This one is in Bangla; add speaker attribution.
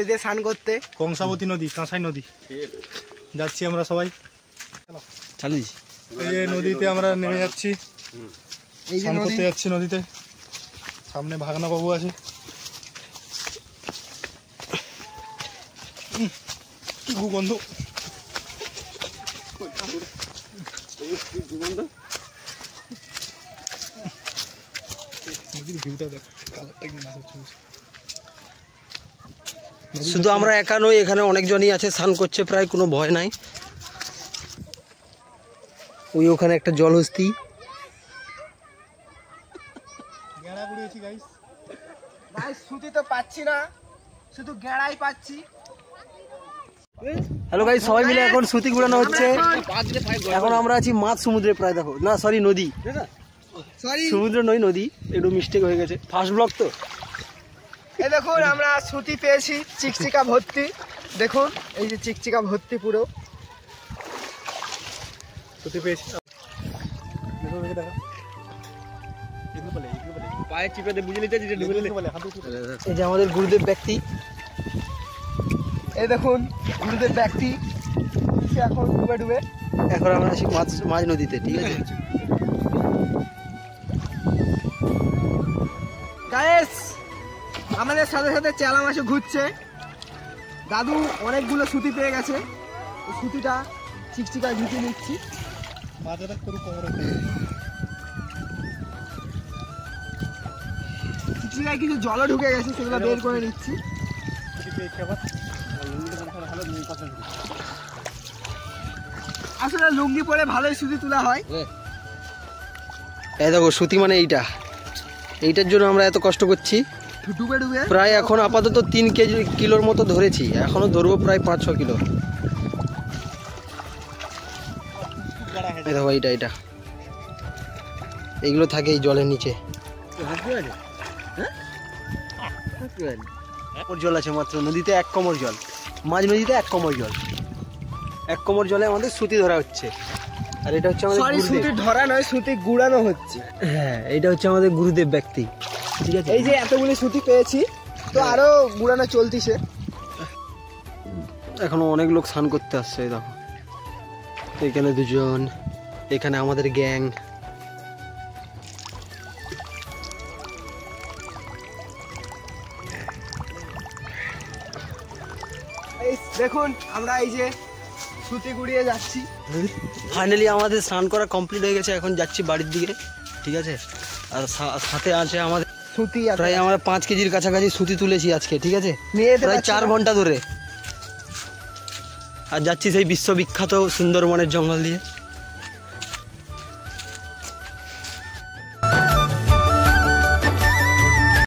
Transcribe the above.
Speaker 1: নদীতে স্নান করতে।
Speaker 2: কংসাবতী নদী, কাঁসাই নদী যাচ্ছি আমরা সবাই। এই যে নদীতে আমরা নেমে যাচ্ছি, স্নান করতে যাচ্ছি নদীতে। সামনে ভাগনা বাবু আছে। কি গন্ধ,
Speaker 3: শুধু আমরা একা নই, এখানে অনেকজনই আছে, স্নান করছে প্রায়, কোনো ভয় নাই। ওই ওখানে একটা জলহস্তি।
Speaker 1: সুতি তো পাচ্ছি না, শুধু গেড়াই পাচ্ছি।
Speaker 3: হ্যালো গাইস, সবাই মিলে এখন সুতি গুড়ানো হচ্ছে। এখন আমরা আছি মাছ সমুদ্রে প্রায়, দেখো না সরি নদী, সমুদ্র নয় নদী, একটু মিস্টেক হয়ে গেছে, ফার্স্ট ব্লক তো।
Speaker 1: এই দেখুন আমরা সুতি পেয়েছি, চিকচিকা ভর্তি। দেখুন এই যে চিকচিকা ভর্তি পুরো
Speaker 2: সুতি পেয়েছি।
Speaker 3: পায়ে চিপে বুঝে নিতে, এই যে আমাদের গুরুদেব ব্যক্তি।
Speaker 1: এই দেখুন গুরুদেব ব্যক্তি এখন ডুবে ডুবে।
Speaker 3: এখন আমরা আছি মাঝ নদীতে, ঠিক আছে
Speaker 1: গাইস। আমাদের সাথে সাথে চেলা মাছ ঘুরছে। দাদু অনেকগুলো সুতি পেয়ে গেছে, সুতিটা চিকচিকা ঘুরতে নিচ্ছি। চিকচিকায় কিছু জলও ঢুকে গেছে, সেগুলো বের করে নিচ্ছি। আসলে লুঙ্গি পরে ভালোই সুতি তোলা হয়।
Speaker 3: এই দেখো সুতি মানে এইটার জন্য আমরা এত কষ্ট করছি।
Speaker 1: ডুবে ডুবে
Speaker 3: প্রায় এখন আপাতত 3 কিলোর মতো ধরেছি, এখনো ধরবো প্রায় 5-6 কিলো। এই দেখো এইটা এইগুলো থাকে এই জলের নিচে। জল আছে মাত্র নদীতে, 1 কোমর জল। মাঝ নদীতে 1 কোমর জল, 1 কোমর জলে আমাদের সুতি ধরা হচ্ছে। আর এটা হচ্ছে আমাদের
Speaker 1: সুতি ধরা নয়, সুতি গুড়ানো হচ্ছে।
Speaker 3: হ্যাঁ, এটা হচ্ছে আমাদের গুরুদেব ব্যক্তি, ঠিক আছে।
Speaker 1: এই যে এতগুলি সুতি পেয়েছি, তো আরো গুড়ানো চলতিছে।
Speaker 3: এখনো অনেক লোক স্নান করতে আসছে। দেখো এখানে 2 জন, এখানে আমাদের গ্যাং।
Speaker 1: দেখুন আমরা এই যে সুতি গুড়িয়ে যাচ্ছি।
Speaker 3: ফাইনালি আমাদের স্নান করা কমপ্লিট হয়ে গেছে, এখন যাচ্ছি বাড়ির দিকে, ঠিক আছে। আর সাথে আছে আমাদের
Speaker 1: সুতি,
Speaker 3: প্রায় আমরা 5 কেজির কাছাকাছি সুতি তুলেছি আজকে, ঠিক আছে, প্রায় 4 ঘন্টা ধরে। আর যাচ্ছি সেই বিশ্ববিখ্যাত সুন্দরবনের জঙ্গল দিয়ে।